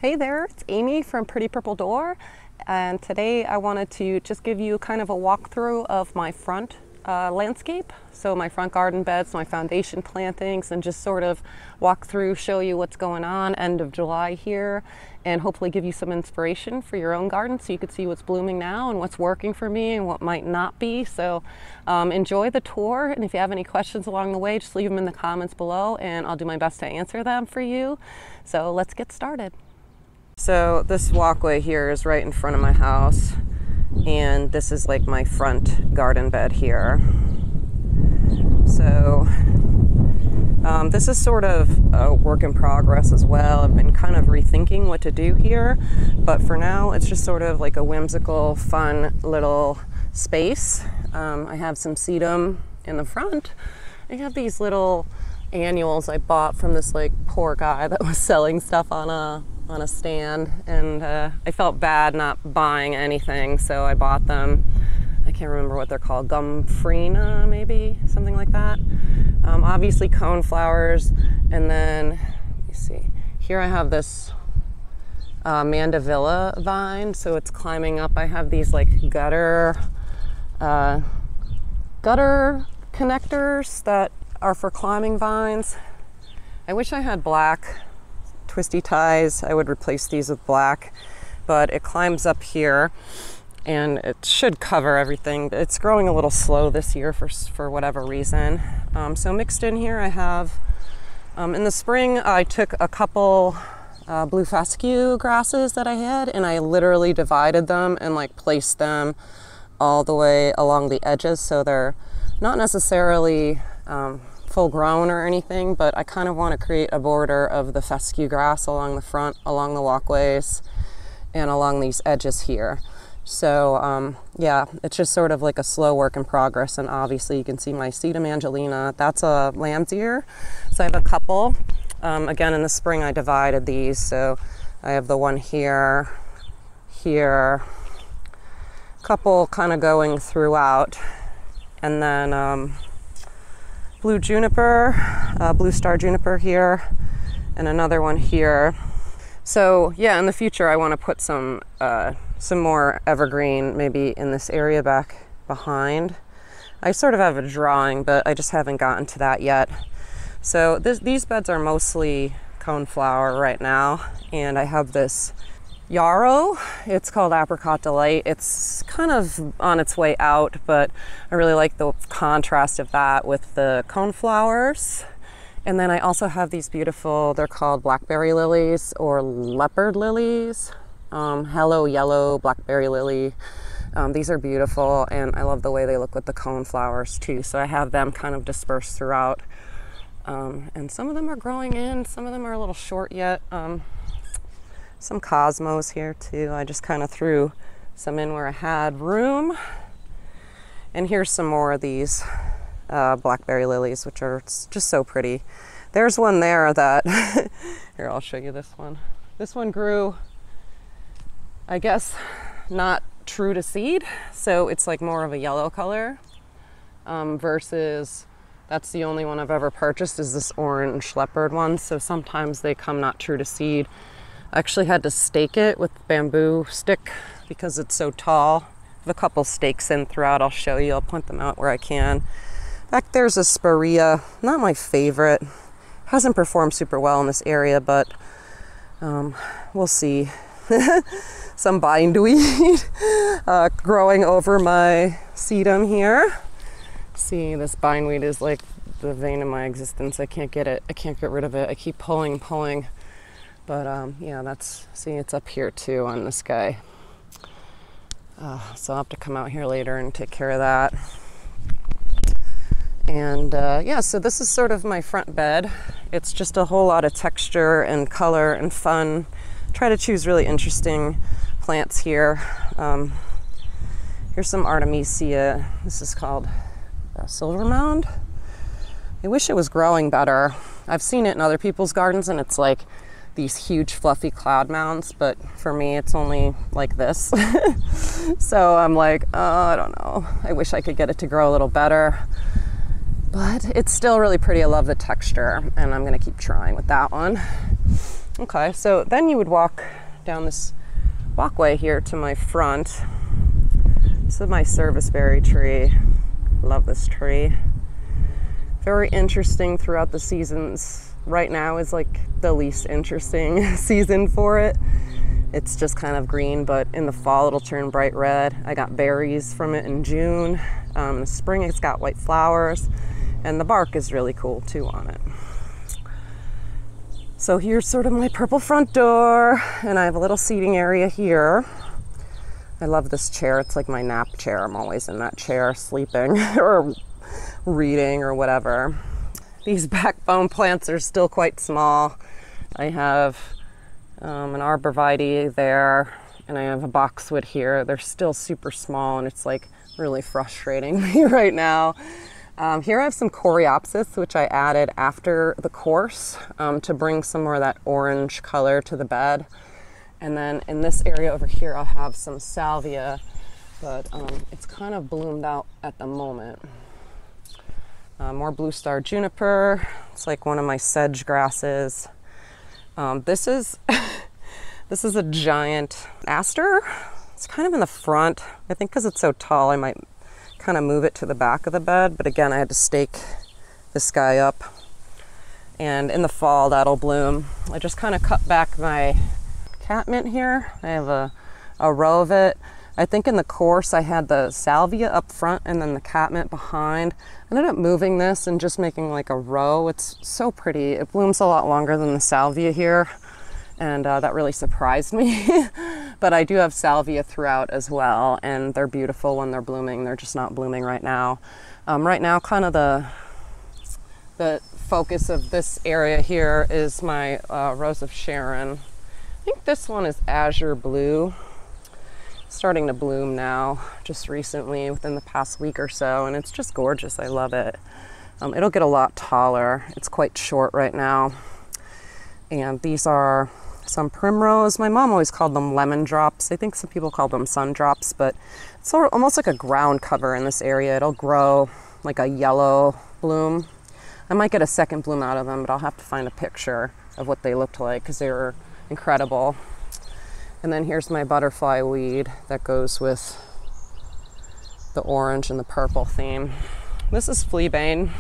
Hey there, it's Amy from Pretty Purple Door, and today I wanted to just give you kind of a walkthrough of my front landscape. So my front garden beds, my foundation plantings, and just sort of walk through, show you what's going on end of July here, and hopefully give you some inspiration for your own garden so you could see what's blooming now and what's working for me and what might not be. So enjoy the tour, and if you have any questions along the way, just leave them in the comments below and I'll do my best to answer them for you. So let's get started. So this walkway here is right in front of my house, and this is like my front garden bed here. So this is sort of a work in progress as well. I've been kind of rethinking what to do here, but for now it's just sort of like a whimsical, fun little space. I have some sedum in the front. I have these little annuals I bought from this like poor guy that was selling stuff on a stand, and I felt bad not buying anything, so I bought them. I can't remember what they're called, Gumfrina maybe, something like that. Obviously coneflowers, and then let me see, here I have this mandevilla vine, so it's climbing up. I have these like gutter connectors that are for climbing vines. I wish I had black twisty ties. I would replace these with black, but it climbs up here and it should cover everything. It's growing a little slow this year for whatever reason. So mixed in here I have, in the spring I took a couple blue fescue grasses that I had, and I literally divided them and like placed them all the way along the edges, so they're not necessarily full grown or anything, but I kind of want to create a border of the fescue grass along the front, along the walkways, and along these edges here. So yeah, it's just sort of like a slow work in progress, and obviously you can see my Sedum Angelina. That's a lamb's ear, so I have a couple. Again, in the spring I divided these, so I have the one here, a couple kind of going throughout, and then blue juniper, blue star juniper here, and another one here. So yeah, in the future I want to put some more evergreen maybe in this area back behind. I sort of have a drawing, but I just haven't gotten to that yet. So these beds are mostly coneflower right now, and I have this yarrow. It's called Apricot Delight. It's kind of on its way out, but I really like the contrast of that with the coneflowers. And then I also have these beautiful, they're called Blackberry Lilies or leopard lilies. Hello Yellow Blackberry Lily. These are beautiful, and I love the way they look with the coneflowers too. So I have them kind of dispersed throughout. And some of them are growing in, some of them are a little short yet. Some cosmos here too. I just kind of threw some in where I had room. And here's some more of these Blackberry Lilies, which are just so pretty. There's one there that, here, I'll show you this one. This one grew, I guess, not true to seed. So it's like more of a yellow color versus, that's the only one I've ever purchased is this orange leopard one. So sometimes they come not true to seed. I actually had to stake it with bamboo stick because it's so tall. I have a couple stakes in throughout. I'll show you. I'll point them out where I can. Back there's a spirea. Not my favorite. Hasn't performed super well in this area, but we'll see. Some bindweed growing over my sedum here. See, this bindweed is like the vein of my existence. I can't get it. I can't get rid of it. I keep pulling. But yeah, see, it's up here too on this guy. So I'll have to come out here later and take care of that. And yeah, so this is sort of my front bed. It's just a whole lot of texture and color and fun. Try to choose really interesting plants here. Here's some Artemisia. This is called Silver Mound. I wish it was growing better. I've seen it in other people's gardens and it's like these huge fluffy cloud mounds, but for me it's only like this. So I'm like, oh, I don't know. I wish I could get it to grow a little better. But it's still really pretty. I love the texture, and I'm gonna keep trying with that one. Okay, so then you would walk down this walkway here to my front. This is my serviceberry tree. Love this tree. Very interesting throughout the seasons. Right now is like the least interesting season for it. It's just kind of green, but in the fall it'll turn bright red. I got berries from it in June. In the spring it's got white flowers, and the bark is really cool too on it. So here's sort of my purple front door, and I have a little seating area here. I love this chair. It's like my nap chair. I'm always in that chair sleeping or reading or whatever. These backbone plants are still quite small. I have an arborvitae there, and I have a boxwood here. They're still super small, and it's like really frustrating me right now. Here I have some coreopsis, which I added after the course to bring some more of that orange color to the bed. And then in this area over here, I'll have some salvia, but it's kind of bloomed out at the moment. More blue star juniper. It's like one of my sedge grasses. This is this is a giant aster. It's kind of in the front. I think because it's so tall, I might kind of move it to the back of the bed. But again, I had to stake this guy up. And in the fall, that'll bloom. I just kind of cut back my catmint here. I have a row of it. I think in the course I had the salvia up front and then the catmint behind. I ended up moving this and just making like a row. It's so pretty. It blooms a lot longer than the salvia here, and that really surprised me. But I do have salvia throughout as well, and they're beautiful when they're blooming. They're just not blooming right now. Right now, kind of the focus of this area here is my Rose of Sharon. I think this one is azure blue. It's starting to bloom now, just recently, within the past week or so, and it's just gorgeous. I love it. It'll get a lot taller. It's quite short right now. And these are some primrose. My mom always called them lemon drops. I think some people call them sun drops, but it's sort of almost like a ground cover in this area. It'll grow like a yellow bloom. I might get a second bloom out of them, but I'll have to find a picture of what they looked like because they were incredible. And then here's my butterfly weed that goes with the orange and the purple theme. This is Fleabane.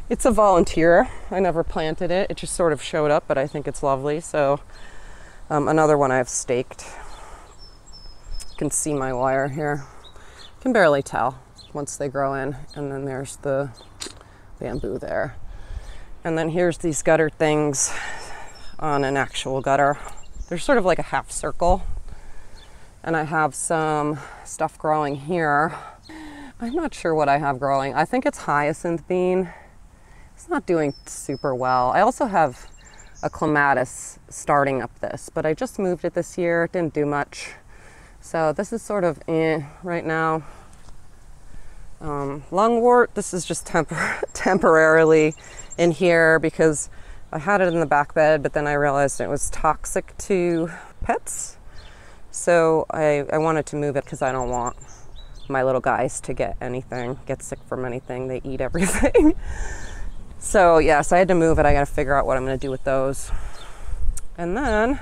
It's a volunteer. I never planted it. It just sort of showed up, but I think it's lovely. So another one I've staked. You can see my wire here. You can barely tell once they grow in. And then there's the bamboo there. And then here's these gutter things on an actual gutter. They're sort of like a half circle. And I have some stuff growing here. I'm not sure what I have growing. I think it's hyacinth bean. It's not doing super well. I also have a clematis starting up this, but I just moved it this year. It didn't do much. So this is sort of right now. Longwort, this is just temporarily in here because I had it in the back bed, but then I realized it was toxic to pets. So I wanted to move it because I don't want my little guys to get sick from anything. They eat everything. So yes, I had to move it. I got to figure out what I'm going to do with those. And then,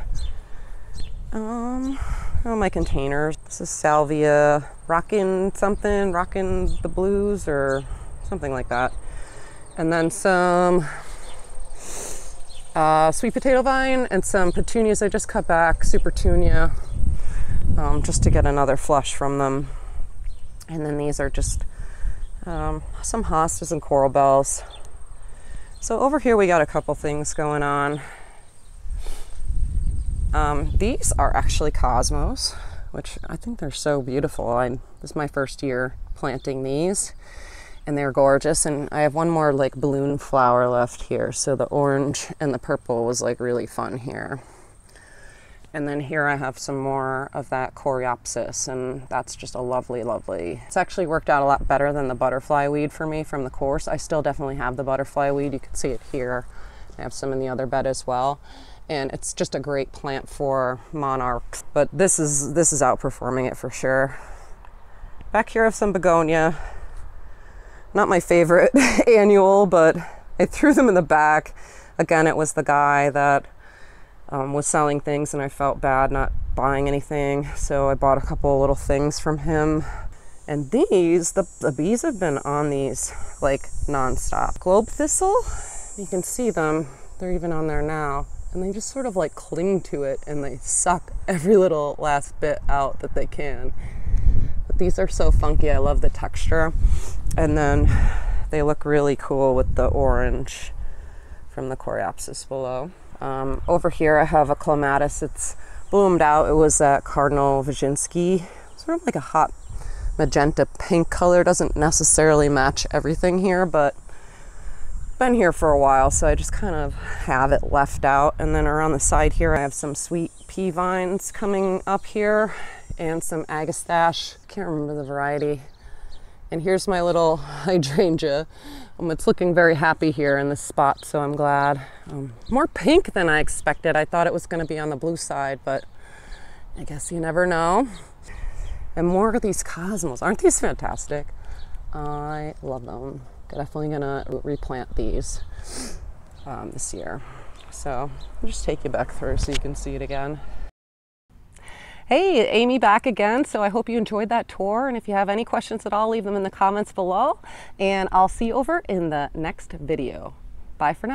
my containers. This is Salvia, rockin' the blues or something like that. And then some sweet potato vine and some petunias I just cut back, super petunia, just to get another flush from them. And then these are just some hostas and coral bells. So over here we got a couple things going on. These are actually cosmos, which I think they're so beautiful. This is my first year planting these, and they're gorgeous. And I have one more like balloon flower left here. So the orange and the purple was like really fun here. And then here I have some more of that coreopsis, and that's just a lovely, lovely. It's actually worked out a lot better than the butterfly weed for me from the course. I still definitely have the butterfly weed. You can see it here. I have some in the other bed as well. And it's just a great plant for monarchs. But this is outperforming it for sure. Back here I have some begonia. Not my favorite annual, but I threw them in the back. Again, it was the guy that was selling things and I felt bad not buying anything. So I bought a couple little things from him. And these, the bees have been on these like nonstop. Globe thistle, you can see them. They're even on there now. And they just sort of like cling to it and they suck every little last bit out that they can. But these are so funky. I love the texture. And then they look really cool with the orange from the coreopsis below. Over here I have a clematis. It's bloomed out. It was that Cardinal Wyszynski. Sort of like a hot magenta pink color. Doesn't necessarily match everything here, but been here for a while, so I just kind of have it left out. And then around the side here I have some sweet pea vines coming up here and some agastache. Can't remember the variety. And here's my little hydrangea. It's looking very happy here in this spot, so I'm glad. More pink than I expected. I thought it was going to be on the blue side, but I guess you never know. And more of these cosmos. Aren't these fantastic? I love them. Definitely gonna replant these this year. So I'll just take you back through so you can see it again. Hey, Amy back again. So I hope you enjoyed that tour. And if you have any questions at all, leave them in the comments below. And I'll see you over in the next video. Bye for now.